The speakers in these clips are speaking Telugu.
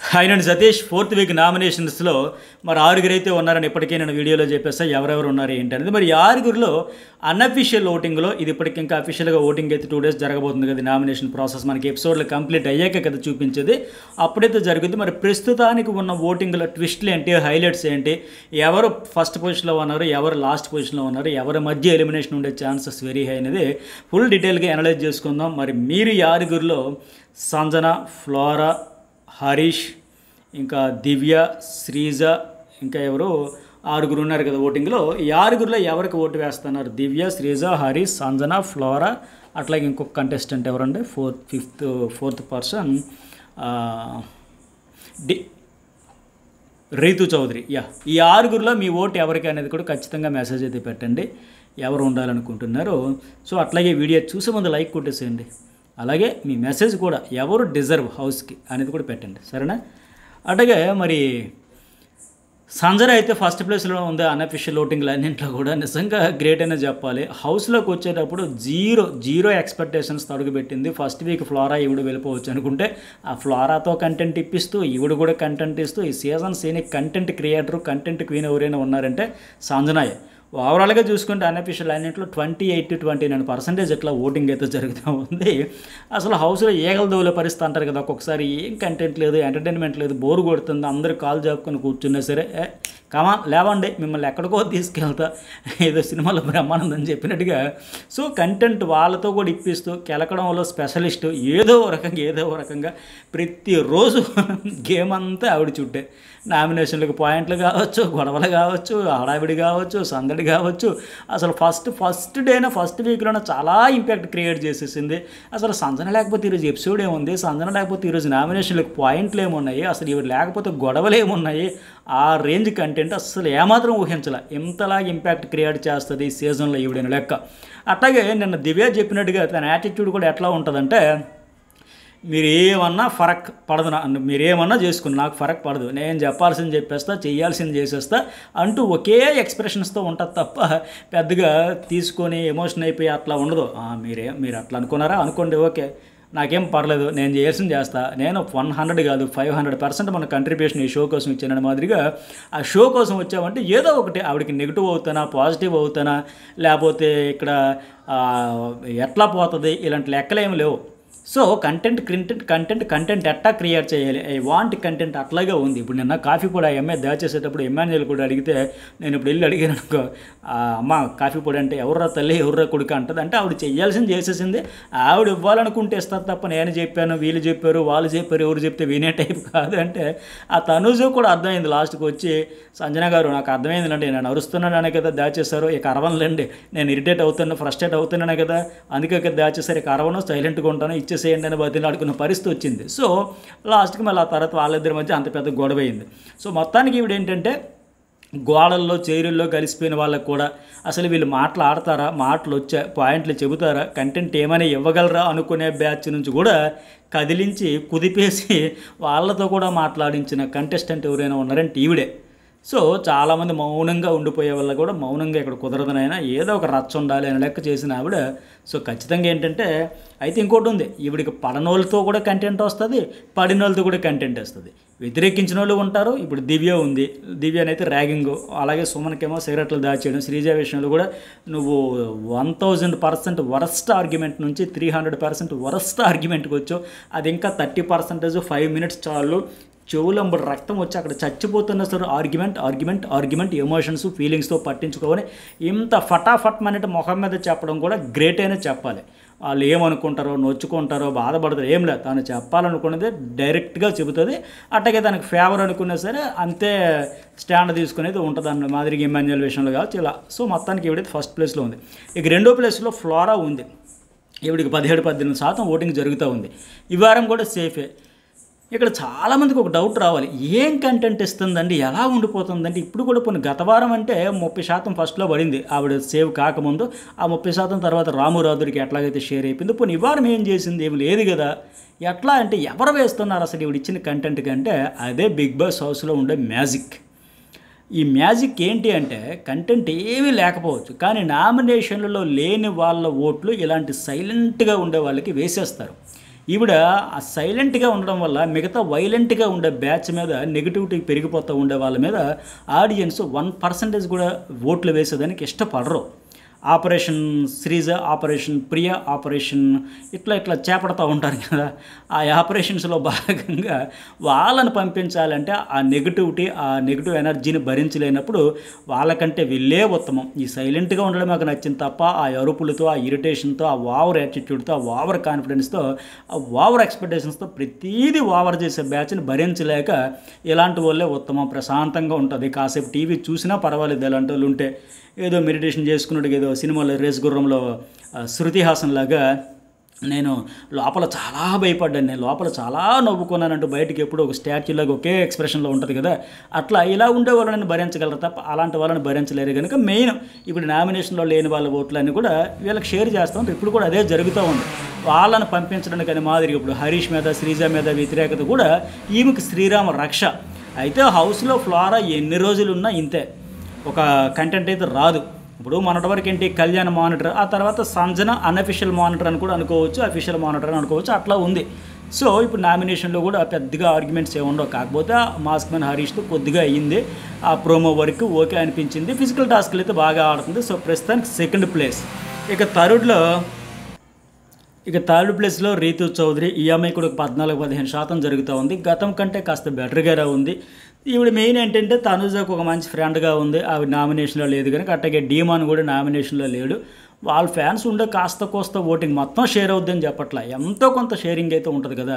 ఆయన సతీష్ ఫోర్త్ వీక్ నామినేషన్స్లో మరి ఆరుగురు అయితే ఉన్నారని ఇప్పటికే నేను వీడియోలో చెప్పేస్తా ఎవరెవరు ఉన్నారు ఏంటి అనేది. మరి ఈ ఆరుగురిలో అన్అఫీషియల్ ఓటింగ్లో ఇది ఇప్పటికి ఇంకా అఫీషియల్గా ఓటింగ్ అయితే 2 days జరగబోతుంది కదా. నామినేషన్ ప్రాసెస్ మనకి ఎపిసోడ్లు కంప్లీట్ అయ్యాక కదా చూపించేది, అప్పుడైతే జరుగుతుంది. మరి ప్రస్తుతానికి ఉన్న ఓటింగ్లో ట్విస్ట్లు ఏంటి, హైలైట్స్ ఏంటి, ఎవరు ఫస్ట్ పొజిషన్లో ఉన్నారు, ఎవరు లాస్ట్ పొజిషన్లో ఉన్నారు, ఎవరి మధ్య ఎలిమినేషన్ ఉండే ఛాన్సెస్ వెరీ హై అనేది ఫుల్ డీటెయిల్గా అనలైజ్ చేసుకుందాం. మరి మీరు ఈ ఆరుగురిలో సంజన, ఫ్లోరా, హరీష్, ఇంకా దివ్య, శ్రీజ, ఇంకా ఎవరు ఆరుగురు ఉన్నారు కదా ఓటింగ్లో. ఈ ఆరుగురిలో ఎవరికి ఓటు వేస్తున్నారు? దివ్య, శ్రీజ, హరీష్, సంజన, ఫ్లోరా, అట్లాగే ఇంకొక కంటెస్టెంట్ ఎవరంటే ఫోర్త్ పర్సన్ రీతు చౌదరి. ఈ ఆరుగురిలో మీ ఓటు ఎవరికి అనేది కూడా ఖచ్చితంగా మెసేజ్ అయితే పెట్టండి, ఎవరు ఉండాలనుకుంటున్నారు. సో అట్లాగే వీడియో చూసే ముందు లైక్ కొట్టేసేయండి. అలాగే మీ మెసేజ్ కూడా ఎవరు డిజర్వ్ హౌస్కి అనేది కూడా పెట్టండి, సరేనా? అట్లాగే మరి సంజన అయితే ఫస్ట్ ప్లేస్లో ఉంది అన్అఫీషియల్ ఓటింగ్లు అన్నింటిలో కూడా. నిజంగా గ్రేట్ అనే చెప్పాలి. హౌస్లోకి వచ్చేటప్పుడు జీరో ఎక్స్పెక్టేషన్స్ అడుగుపెట్టింది. ఫస్ట్ వీక్ ఫ్లోరా ఈవిడ వెళ్ళిపోవచ్చు అనుకుంటే ఆ ఫ్లోరాతో కంటెంట్ ఇప్పిస్తూ ఈవిడ కూడా కంటెంట్ ఇస్తూ ఈ సీజన్ సీని కంటెంట్ క్రియేటరు, కంటెంట్ క్వీన్ ఎవరైనా ఉన్నారంటే సంజనాయే. ఓవరాల్గా చూసుకుంటే అన్అఫీషియల్ అన్నింటిలో 28-29% ఇట్లా ఓటింగ్ అయితే జరుగుతూ ఉంది. అసలు హౌస్లో ఏగల దోలే పరిస్థితి అంటారు కదా, ఒక్కొక్కసారి ఏం కంటెంట్ లేదు, ఎంటర్టైన్మెంట్ లేదు, బోరు కొడుతుంది, అందరూ కాల్ జాపుకొని కూర్చున్నా సరే కమా లేవండి మిమ్మల్ని ఎక్కడికో తీసుకెళ్తా, ఏదో సినిమాలో బ్రహ్మానందం చెప్పినట్టుగా. సో కంటెంట్ వాళ్ళతో కూడా ఇప్పిస్తూ కెలకడంలో స్పెషలిస్టు ఏదో రకంగా ప్రతిరోజు గేమ్ అంతా ఆవిడ చుట్టే. నామినేషన్లకు పాయింట్లు కావచ్చు, గొడవలు కావచ్చు, హడావిడి కావచ్చు, సందడి కావచ్చు. అసలు ఫస్ట్ డేన ఫస్ట్ వీక్లోనే చాలా ఇంపాక్ట్ క్రియేట్ చేసేసింది. అసలు సంజన లేకపోతే ఈరోజు ఎపిసోడ్ ఏముంది, సంజన లేకపోతే ఈరోజు నామినేషన్లకు పాయింట్లు ఏమున్నాయి, అసలు ఇవి లేకపోతే గొడవలు ఏమున్నాయి, ఆ రేంజ్ కంటెంట్ అసలు ఏమాత్రం ఊహించాల. ఇంతలాగా ఇంపాక్ట్ క్రియేట్ చేస్తుంది ఈ సీజన్లో ఈవిడైన లెక్క. అట్లాగే నిన్న దివ్య చెప్పినట్టుగా తన యాటిట్యూడ్ కూడా ఎట్లా ఉంటుందంటే, మీరు ఏమన్నా ఫరక్ పడదు, మీరు ఏమన్నా చేసుకుని నాకు ఫరక్ పడదు, నేను చెప్పాల్సింది చెప్పేస్తా, చేయాల్సింది చేసేస్తా అంటూ ఒకే ఎక్స్ప్రెషన్స్తో ఉంటుంది తప్ప పెద్దగా తీసుకొని ఎమోషన్ అయిపోయి అట్లా ఉండదు. మీరు అట్లా అనుకున్నారా, అనుకోండి, ఓకే, నాకేం పర్లేదు, నేను చేయాల్సింది చేస్తా, నేను 100 కాదు 500% మన కంట్రిబ్యూషన్ ఈ షో కోసం ఇచ్చానని మాదిరిగా. ఆ షో కోసం వచ్చామంటే ఏదో ఒకటి ఆవిడకి నెగిటివ్ అవుతానా, పాజిటివ్ అవుతానా, లేకపోతే ఇక్కడ ఎట్లా పోతుంది, ఇలాంటి లెక్కలేమి లేవు. సో కంటెంట్ ఎట్టా క్రియేట్ చేయాలి, ఐ వాంట్ కంటెంట్ అట్లాగే ఉంది. ఇప్పుడు నిన్న కాఫీ పొడి ఆ అమ్మాయి దాచేసేటప్పుడు ఎమ్మాన్యుయల్ కూడా అడిగితే, నేను ఇప్పుడు వెళ్ళి అడిగాను అనుకో, అమ్మ కాఫీ పొడి అంటే ఎవర్రా తల్లి ఎవర్రా కొడుకు అంటుంది. అంటే ఆవిడ చేయాల్సింది చేసేసింది, ఆవిడ ఇవ్వాలనుకుంటే ఇస్తారు తప్ప నేను చెప్పాను, వీళ్ళు చెప్పారు, వాళ్ళు చెప్పారు, ఎవరు చెప్తే వినే టైప్ కాదు. అంటే ఆ తనుజు కూడా అర్థమైంది లాస్ట్కి వచ్చి, సంజన గారు నాకు అర్థమైందండి, నేను అరుస్తున్నాననే కదా దాచేశారు, ఇక అరవనులేండి, నేను ఇరిటేట్ అవుతాను, ఫ్రస్ట్రేట్ అవుతున్నానే కదా, అందుకే కదా దాచేశారు, ఇక అరవను, సైలెంట్గా ఉంటాను, ఇచ్చేసేయండి అని బతిలాడుకున్న పరిస్థితి వచ్చింది. సో లాస్ట్కి మళ్ళీ ఆ తర్వాత వాళ్ళిద్దరి మధ్య అంత పెద్ద గొడవ అయింది. సో మొత్తానికి ఈవిడ ఏంటంటే, గోడల్లో చైరుల్లో కలిసిపోయిన వాళ్ళకు కూడా అసలు వీళ్ళు మాట్లాడతారా, మాటలు వచ్చా, పాయింట్లు చెబుతారా, కంటెంట్ ఏమైనా ఇవ్వగలరా అనుకునే బ్యాచ్ నుంచి కూడా కదిలించి కుదిపేసి వాళ్ళతో కూడా మాట్లాడించిన కంటెస్టెంట్ ఎవరైనా ఉన్నారంటే ఈవిడే. సో చాలామంది మౌనంగా ఉండిపోయే వల్ల కూడా మౌనంగా ఇక్కడ కుదరదనైనా ఏదో ఒక రచ్చ ఉండాలి అని లెక్క చేసిన ఆవిడ. సో ఖచ్చితంగా ఏంటంటే అయితే ఇంకోటి ఉంది, ఈవిడికి పడనోళ్ళతో కూడా కంటెంట్ వస్తుంది, పడినోళ్ళతో కూడా కంటెంట్ వస్తుంది. వ్యతిరేకించిన వాళ్ళు ఉంటారు. ఇప్పుడు దివ్య ఉంది, దివ్యనైతే ర్యాగింగ్, అలాగే సుమన్కేమో సిగరెట్లు దాచేయడం, శ్రీజ విషయంలో కూడా నువ్వు 1000% వరస్ట్ ఆర్గ్యుమెంట్ నుంచి 300% వరస్ట్ ఆర్గ్యుమెంట్కి వచ్చావు. అది ఇంకా 30% 5 minutes చాలు, చెవులంబడి రక్తం వచ్చి అక్కడ చచ్చిపోతున్న సార్ ఆర్గ్యుమెంట్ ఎమోషన్స్ ఫీలింగ్స్తో పట్టించుకోవాలి. ఇంత ఫటాఫట్ మనటి మొహం మీద చెప్పడం కూడా గ్రేట్ అయినా చెప్పాలి. వాళ్ళు ఏమనుకుంటారో, నొచ్చుకుంటారో, బాధపడతారో ఏం లేదు, తను చెప్పాలనుకున్నది డైరెక్ట్గా చెబుతుంది. అట్టగే తనకు ఫేవర్ అనుకున్నా సరే అంతే స్టాండ్ తీసుకునేది ఉంటుంది అన్న మాదిరిగా ఎమ్మాన్యుయల్ విషయంలో కావచ్చు ఇలా. సో మొత్తానికి ఈవిడైతే ఫస్ట్ ప్లేస్లో ఉంది. ఇక రెండో ప్లేస్లో ఫ్లోరా ఉంది. ఈవిడికి 17-18% ఓటింగ్ జరుగుతూ ఉంది. ఈ వారం కూడా సేఫే. ఇక్కడ చాలామందికి ఒక డౌట్ రావాలి, ఏం కంటెంట్ ఇస్తుందండి, ఎలా ఉండిపోతుందండి. ఇప్పుడు కూడా కొన్ని గత వారం అంటే 30% ఫస్ట్లో పడింది ఆవిడ సేవ్ కాకముందు, ఆ 30% తర్వాత రామురాదుడికి ఎట్లాగైతే షేర్ అయిపోయింది. పోనీ ఈ వారం ఏం చేసింది, ఏమి లేదు కదా. ఎట్లా అంటే ఎవరు వేస్తున్నారు అసలు ఈవిడ ఇచ్చిన కంటెంట్ కంటే, అదే బిగ్ బాస్ హౌస్లో ఉండే మ్యాజిక్. ఈ మ్యాజిక్ ఏంటి అంటే, కంటెంట్ ఏమీ లేకపోవచ్చు కానీ నామినేషన్లలో లేని వాళ్ళ ఓట్లు ఇలాంటి సైలెంట్గా ఉండే వాళ్ళకి వేసేస్తారు. ఈవిడ సైలెంట్గా ఉండడం వల్ల మిగతా వైలెంట్గా ఉండే బ్యాచ్ మీద నెగిటివిటీ పెరిగిపోతూ ఉండే వాళ్ళ మీద ఆడియన్స్ 1% కూడా ఓట్లు వేసేదానికి ఇష్టపడరు. ఆపరేషన్ శ్రీజ, ఆపరేషన్ ప్రియ, ఆపరేషన్ ఇట్లా చేపడతా ఉంటారు కదా. ఆ ఆపరేషన్స్లో భాగంగా వాళ్ళని పంపించాలంటే ఆ నెగిటివ్ ఎనర్జీని భరించలేనప్పుడు వాళ్ళకంటే వీళ్ళే ఉత్తమం. ఈ సైలెంట్గా ఉండడం నాకు నచ్చింది తప్ప ఆ అరుపులతో, ఆ ఇరిటేషన్తో, ఆ ఓవర్ యాటిట్యూడ్తో, ఆ ఓవర్ కాన్ఫిడెన్స్తో, ఆ ఓవర్ ఎక్స్పెక్టేషన్స్తో ప్రతిదీ ఓవర్ చేసే బ్యాచ్ని భరించలేక ఇలాంటి వాళ్ళే ఉత్తమం. ప్రశాంతంగా ఉంటుంది, కాసేపు టీవీ చూసినా పర్వాలేదు. అలాంటి వాళ్ళు ఉంటే ఏదో మెడిటేషన్ చేసుకున్నట్టుగా ఏదో సినిమాలో రేస్ గుర్రంలో శృతి హాసన్ లాగా నేను లోపల చాలా భయపడ్డాను, నేను లోపల చాలా నవ్వుకున్నానంటూ బయటకి ఎప్పుడు ఒక స్టాచ్యూలాగా ఒకే ఎక్స్ప్రెషన్లో ఉంటుంది కదా. అట్లా ఇలా ఉండే వాళ్ళని భరించగలరు తప్ప అలాంటి వాళ్ళని భరించలేరు. కనుక మెయిన్ ఇప్పుడు నామినేషన్లో లేని వాళ్ళ ఓట్లన్నీ కూడా వీళ్ళకి షేర్ చేస్తూ ఉంటారు. ఇప్పుడు కూడా అదే జరుగుతూ ఉంది. వాళ్ళని పంపించడానికి అని మాదిరిగా ఇప్పుడు హరీష్ మీద, శ్రీజ మీద వ్యతిరేకత కూడా ఈమెకి శ్రీరామ రక్ష. అయితే హౌస్లో ఫ్లోరా ఎన్ని రోజులున్నా ఇంతే, ఒక కంటెంట్ అయితే రాదు. ఇప్పుడు మొన్నటి వరకు ఏంటి కళ్యాణ్ మానిటర్, ఆ తర్వాత సంజన అన్అఫిషియల్ మానిటర్ అని కూడా అనుకోవచ్చు, అఫీషియల్ మానిటర్ అని అనుకోవచ్చు, అట్లా ఉంది. సో ఇప్పుడు నామినేషన్లో కూడా పెద్దగా ఆర్గ్యుమెంట్స్ ఏమి ఉండవు. కాకపోతే మాస్క్ మ్యాన్ హరీష్తో కొద్దిగా అయ్యింది, ఆ ప్రోమో వరకు ఓకే అనిపించింది. ఫిజికల్ టాస్క్లు అయితే బాగా ఆడుతుంది. సో ప్రస్తుతానికి సెకండ్ ప్లేస్. ఇక థర్డ్ ప్లేస్లో రీతు చౌదరి. ఈ అమ్మాయి కూడా 14-15% జరుగుతూ ఉంది. గతం కంటే కాస్త బెటర్గా ఉంది. ఈవిడ మెయిన్ ఏంటంటే తనుజకు ఒక మంచి ఫ్రెండ్గా ఉంది, ఆవిడ నామినేషన్లో లేదు కనుక. అట్లాగే డీమాన్ కూడా నామినేషన్లో లేడు. వాళ్ళ ఫ్యాన్స్ ఉండే కాస్త కోస్త ఓటింగ్ మొత్తం షేర్ అవుద్దని చెప్పట్లా, ఎంతో కొంత షేరింగ్ అయితే ఉంటుంది కదా.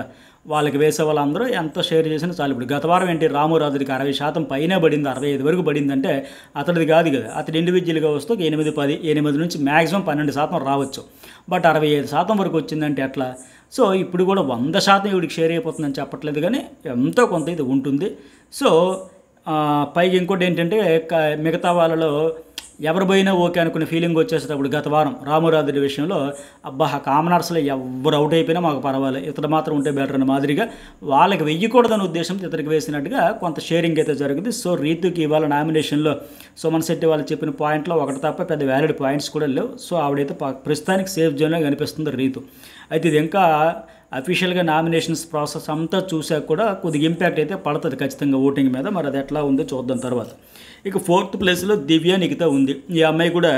వాళ్ళకి వేసే వాళ్ళందరూ ఎంత షేర్ చేసినా చాలు. ఇప్పుడు గత వారం ఏంటి రామురాజుడికి 60% పైనే పడింది, 65 వరకు పడిందంటే అతడిది కాదు కదా. అతడు ఇండివిజువల్గా వస్తే 8-10, 8 నుంచి మ్యాక్సిమం 12% రావచ్చు. బట్ 65% వరకు వచ్చిందంటే ఎట్లా? సో ఇప్పుడు కూడా 100% ఇవిడికి షేర్ అయిపోతుందని చెప్పట్లేదు, కానీ ఎంతో కొంత ఇది ఉంటుంది. సో పైగా ఇంకోటి ఏంటంటే మిగతా వాళ్ళలో ఎవరు పోయినా ఓకే అనుకునే ఫీలింగ్ వచ్చేసేటప్పుడు గత వారం రామురాజుడి విషయంలో అబ్బా కామనర్స్లో ఎవరు అవుట్ అయిపోయినా మాకు పర్వాలేదు, ఇతడు మాత్రం ఉంటే బెటర్ అనే మాదిరిగా వాళ్ళకి వెయ్యకూడదనే ఉద్దేశంతో ఇతరికి వేసినట్టుగా కొంత షేరింగ్ అయితే జరుగుతుంది. సో రీతుకి ఇవాళ నామినేషన్లో సుమన్ శెట్టి వాళ్ళు చెప్పిన పాయింట్లో ఒకటి తప్ప పెద్ద వ్యాలిడ్ పాయింట్స్ కూడా లేవు. సో ఆవిడైతే ప్రస్తుతానికి సేఫ్ జోన్లో కనిపిస్తుంది రీతు. అయితే ఇది ఇంకా అఫీషియల్గా నామినేషన్స్ ప్రాసెస్ అంతా చూసాక కూడా కొద్దిగా ఇంపాక్ట్ అయితే పడుతుంది ఖచ్చితంగా ఓటింగ్ మీద. మరి అది ఎట్లా ఉందో చూద్దాం తర్వాత. ఇక 4th ప్లేస్లో దివ్య నిఖిత ఉంది. ఈ అమ్మాయి కూడా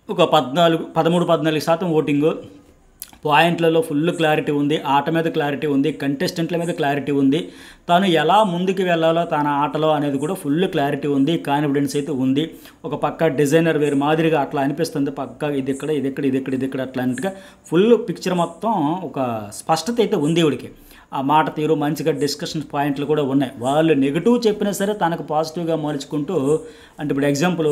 ఒక 13-14% ఓటింగు. పాయింట్లలో ఫుల్ క్లారిటీ ఉంది, ఆట మీద క్లారిటీ ఉంది, కంటెస్టెంట్ల మీద క్లారిటీ ఉంది, తను ఎలా ముందుకు వెళ్ళాలో తన ఆటలో అనేది కూడా ఫుల్ క్లారిటీ ఉంది, కాన్ఫిడెన్స్ అయితే ఉంది. ఒక పక్క డిజైనర్ వేరు మాదిరిగా అట్లా అనిపిస్తుంది, పక్క ఇది ఇక్కడ అట్లా అన్నట్టుగా ఫుల్ పిక్చర్ మొత్తం ఒక స్పష్టత అయితే ఉంది ఇవిడికి. ఆ మాట తీరు మంచిగా డిస్కషన్ పాయింట్లు కూడా ఉన్నాయి. వాళ్ళు నెగిటివ్ చెప్పినా సరే తనకు పాజిటివ్గా మలుచుకుంటూ, అంటే ఇప్పుడు ఎగ్జాంపుల్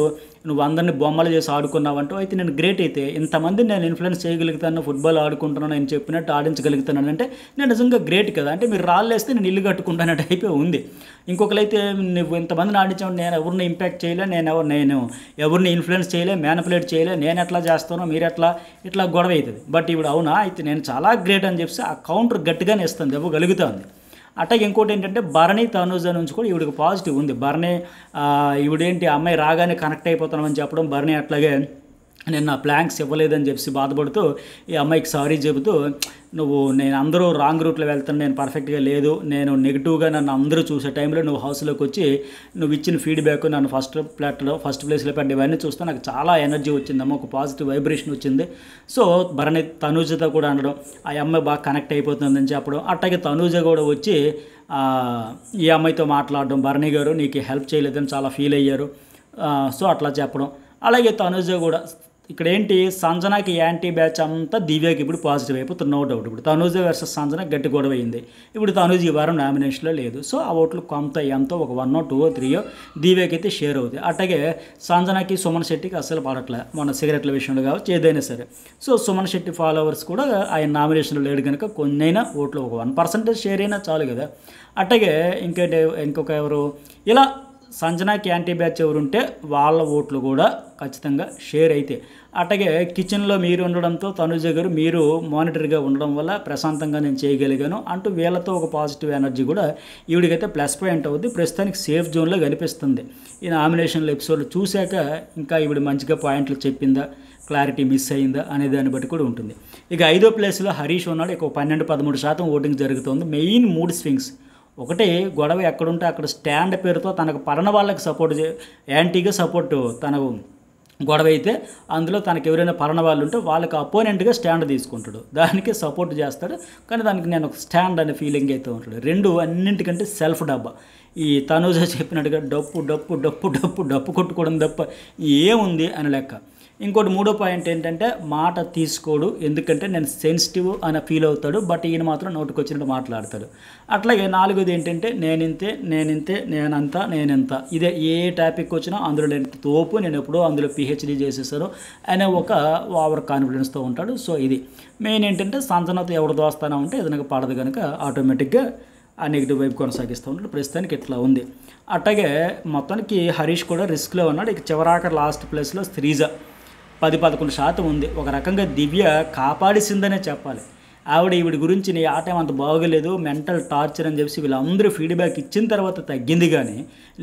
నువ్వు అందరినీ బొమ్మలు చేసి ఆడుకున్నావంటూ అయితే నేను గ్రేట్, అయితే ఇంతమందిని నేను ఇన్ఫ్లుయెన్స్ చేయగలుగుతాను, ఫుట్బాల్ ఆడుకుంటున్నాను, నేను చెప్పినట్టు ఆడించగలుగుతాను అంటే నేను నిజంగా గ్రేట్ కదా. అంటే మీరు రాళ్ళేస్తే నేను ఇల్లు కట్టుకుంటాను టైపే ఉంది. ఇంకొకరైతే నువ్వు ఇంతమందిని ఆడించావు, నేను ఎవరిని ఇంపాక్ట్ చేయలే, నేను ఎవరిని ఇన్ఫ్లుయెన్స్ చేయలే, మ్యానిపులేట్ చేయలే, నేను ఎట్లా చేస్తానో మీరు ఇట్లా గొడవ అవుతుంది. బట్ ఇప్పుడు అవునా అయితే నేను చాలా గ్రేట్ అని చెప్పి ఆ కౌంటర్ గట్టిగానే ఇస్తుంది, ఇవ్వగలుగుతుంది. అట్లాగే ఇంకోటి ఏంటంటే భరణి తనూజ నుంచి కూడా ఈవిడికి పాజిటివ్ ఉంది. భరణి ఈవిడేంటి అమ్మాయి రాగానే కనెక్ట్ అయిపోతున్నామని చెప్పడం, భరణి అట్లాగే నేను నా ప్లాంక్స్ ఇవ్వలేదని చెప్పి బాధపడుతూ ఈ అమ్మాయికి సారీ చెబుతూ, నేను అందరూ రాంగ్ రూట్లో వెళ్తాను, నేను పర్ఫెక్ట్గా లేదు, నేను నెగిటివ్గా నన్ను అందరూ చూసే టైంలో నువ్వు హౌస్లోకి వచ్చి నువ్వు ఇచ్చిన ఫీడ్బ్యాక్ నన్ను ఫస్ట్ ప్లేస్లో పెట్టి ఇవన్నీ చూస్తే నాకు చాలా ఎనర్జీ వచ్చిందమ్మా, ఒక పాజిటివ్ వైబ్రేషన్ వచ్చింది. సో భరణి తనూజతో కూడా అనడం, ఆ అమ్మాయి బాగా కనెక్ట్ అయిపోతుందని చెప్పడం. అట్లాగే తనూజ కూడా వచ్చి ఈ అమ్మాయితో మాట్లాడడం, భరణి గారు నీకు హెల్ప్ చేయలేదని చాలా ఫీల్ అయ్యారు, సో అట్లా చెప్పడం. అలాగే తనూజ కూడా ఇక్కడ ఏంటి సంజనాకి యాంటీ బ్యాచ్ అంతా దివ్యాకి ఇప్పుడు పాజిటివ్ అయిపోతుంది, నో డౌట్. ఇప్పుడు తనూజ వర్సెస్ సంజన గట్టి గొడవ అయింది. ఇప్పుడు తనూజ ఈ వారం నామినేషన్లో లేదు. సో ఆ ఓట్లు కొంత ఎంతో ఒక 1 or 2 or 3 దివ్యాకి అయితే షేర్ అవుతాయి. అట్లాగే సంజనాకి సుమన్ శెట్టికి అస్సలు పడట్లే, మన సిగరెట్ల విషయంలో కావచ్చు ఏదైనా సరే. సో సుమన్ శెట్టి ఫాలోవర్స్ కూడా ఆయన నామినేషన్లో లేడు కనుక కొన్నైనా ఓట్లు ఒక 1% షేర్ అయినా చాలు కదా. అట్లాగే ఇంకొక ఎవరు ఇలా సంజనాకి యాంటీ బ్యాచ్ ఎవరుంటే వాళ్ళ ఓట్లు కూడా ఖచ్చితంగా షేర్ అయితే. అట్లాగే కిచెన్లో మీరు ఉండడంతో తనుజ గారు మీరు మానిటర్గా ఉండడం వల్ల ప్రశాంతంగా నేను చేయగలిగాను అంటూ వీళ్ళతో ఒక పాజిటివ్ ఎనర్జీ కూడా ఈవిడికైతే ప్లస్ పాయింట్ అవుద్ది. ప్రస్తుతానికి సేఫ్ జోన్లో కనిపిస్తుంది. ఈ నామినేషన్ల ఎపిసోడ్లు చూశాక ఇంకా ఈవిడ మంచిగా పాయింట్లు చెప్పిందా, క్లారిటీ మిస్ అయిందా అనే దాన్ని బట్టి కూడా ఉంటుంది. ఇక 5వ ప్లేస్లో హరీష్ ఉన్నాడు. ఇక 12-13% ఓటింగ్ జరుగుతుంది. Main 3 swings. ఒకటే గొడవ ఎక్కడుంటే అక్కడ స్టాండ్ పేరుతో తనకు పడన వాళ్ళకి సపోర్ట్ యాంటీగా సపోర్ట్ తన గొడవ అయితే అందులో తనకు ఎవరైనా పడన వాళ్ళు ఉంటే వాళ్ళకి అపోనెంట్గా స్టాండ్ తీసుకుంటాడు, దానికి సపోర్ట్ చేస్తాడు. కానీ దానికి నేను ఒక స్టాండ్ అనే ఫీలింగ్ అయితే ఉంటాడు. 2 అన్నింటికంటే సెల్ఫ్ డబ్బా. ఈ తనుజ చెప్పినట్టుగా డప్పు డప్పు డప్పు డప్పు డప్పు కొట్టుకోవడం తప్ప ఏముంది అని లెక్క. ఇంకోటి 3వ పాయింట్ ఏంటంటే మాట తీసుకోడు, ఎందుకంటే నేను సెన్సిటివ్ అని ఫీల్ అవుతాడు. బట్ ఈయన మాత్రం నోటికొచ్చినట్టు మాట్లాడతాడు. అట్లాగే 4వది ఏంటంటే నేనింతే నేనంతా నేనెంత. ఇదే ఏ టాపిక్ వచ్చినా అందులో నేను తోపు, నేను ఎప్పుడో అందులో పిహెచ్డీ చేసేసాను అనే ఒక ఓవర్ కాన్ఫిడెన్స్తో ఉంటాడు. సో ఇది మెయిన్ ఏంటంటే సంజనతో ఎవరు దోస్తానా ఉంటే ఏదైనా పడదు కనుక ఆటోమేటిక్గా ఆ నెగిటివ్ వైపు కొనసాగిస్తూ ఉంటాడు. ప్రస్తుతానికి ఇట్లా ఉంది. అట్లాగే మొత్తానికి హరీష్ కూడా రిస్క్లో ఉన్నాడు. ఇక చివరాఖరి లాస్ట్ ప్లేస్లో శ్రీజ 10-11% ఉంది. ఒక రకంగా దివ్య కాపాడిసిందనే చెప్పాలి. ఆవిడ ఈవిడ గురించి నీ ఆట ఏమంత బాగోలేదు, మెంటల్ టార్చర్ అని చెప్పి వీళ్ళందరూ ఫీడ్బ్యాక్ ఇచ్చిన తర్వాత తగ్గింది. కానీ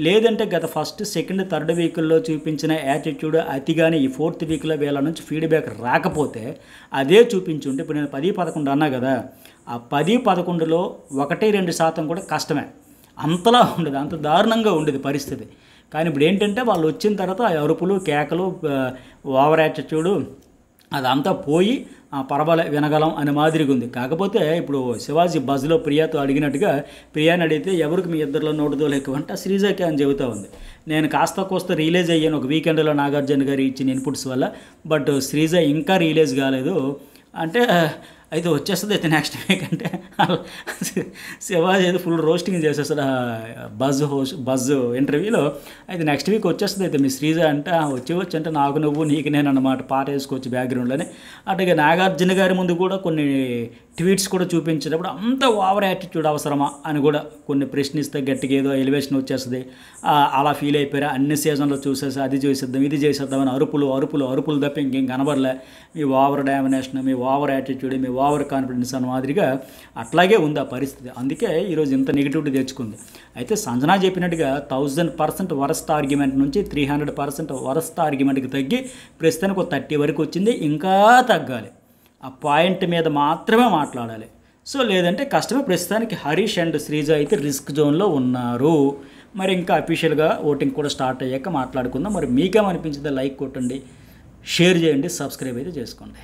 లేదంటే గత ఫస్ట్, సెకండ్, థర్డ్ వీకుల్లో చూపించిన యాటిట్యూడ్ అతి కానీ ఈ 4th వీక్లో వీళ్ళ నుంచి ఫీడ్బ్యాక్ రాకపోతే అదే చూపించుంటే ఇప్పుడు నేను 10-11 అన్నా కదా, ఆ 10-11లో 1-2% కూడా కష్టమే. అంతలా ఉండదు, అంత దారుణంగా ఉండేది పరిస్థితి. కానీ ఇప్పుడు ఏంటంటే వాళ్ళు వచ్చిన తర్వాత ఆ అరుపులు, కేకలు, ఓవర్ యాటిట్యూడు అదంతా పోయి పర్వాలే వినగలం అనే మాదిరిగా ఉంది. కాకపోతే ఇప్పుడు శివాజీ బజ్లో ప్రియాతో అడిగినట్టుగా ప్రియాని అడిగితే ఎవరికి మీ ఇద్దరిలో నోటుదోలు ఎక్కువ అంటే శ్రీజాకి అని చెబుతూ ఉంది. నేను కాస్త కోస్త రిలీజ్ అయ్యాను ఒక వీకెండ్లో నాగార్జున గారు ఇచ్చిన ఇన్పుట్స్ వల్ల. బట్ శ్రీజ ఇంకా రిలీజ్ కాలేదు అంటే అయితే వచ్చేస్తుంది. అయితే నెక్స్ట్ వీక్ అంటే శివాజీ అయితే ఫుల్ రోస్టింగ్ చేసేస్తాడు బజ్ ఇంటర్వ్యూలో. అయితే నెక్స్ట్ వీక్ వచ్చేస్తుంది. అయితే మీ శ్రీజ అంటే వచ్చి అంటే నాకు నువ్వు నీకు నేను అన్నమాట పాట వేసుకోవచ్చు బ్యాక్గ్రౌండ్లోనే. అట్లాగే నాగార్జున గారి ముందు కూడా కొన్ని ట్వీట్స్ కూడా చూపించేటప్పుడు అంత ఓవర్ యాటిట్యూడ్ అవసరమా అని కూడా కొన్ని ప్రశ్నిస్తే గట్టిగా ఏదో ఎలివేషన్ వచ్చేస్తుంది. అలా ఫీల్ అయిపోయారు. అన్ని సీజన్లో చూసేసి అది చేసేద్దాం ఇది చేసేద్దామని అరుపులు తప్ప ఇంకేం కనబడలే. మీ ఓవర్ డామినేషన్, మీ ఓవర్ యాటిట్యూడ్, మీ ఓవర్ కాన్ఫిడెన్స్ అన్న మాదిరిగా అట్లాగే ఉంది ఆ పరిస్థితి. అందుకే ఈరోజు ఇంత నెగిటివిటీ తెచ్చుకుంది. అయితే సంజనా చెప్పినట్టుగా 1000% వరస్ట్ ఆర్గ్యుమెంట్ నుంచి 300% వరస్ట్ ఆర్గ్యుమెంట్కి తగ్గి ప్రస్తుతానికి ఒక 30 వరకు వచ్చింది. ఇంకా తగ్గాలి, ఆ పాయింట్ మీద మాత్రమే మాట్లాడాలి. సో లేదంటే కష్టమే. ప్రస్తుతానికి హరీష్ అండ్ శ్రీజ అయితే రిస్క్ జోన్లో ఉన్నారు. మరి ఇంకా అఫీషియల్గా ఓటింగ్ కూడా స్టార్ట్ అయ్యాక మాట్లాడుకుందాం. మరి మీకేమనిపించిందో లైక్ కొట్టండి, షేర్ చేయండి, సబ్స్క్రైబ్ అయితే చేసుకోండి.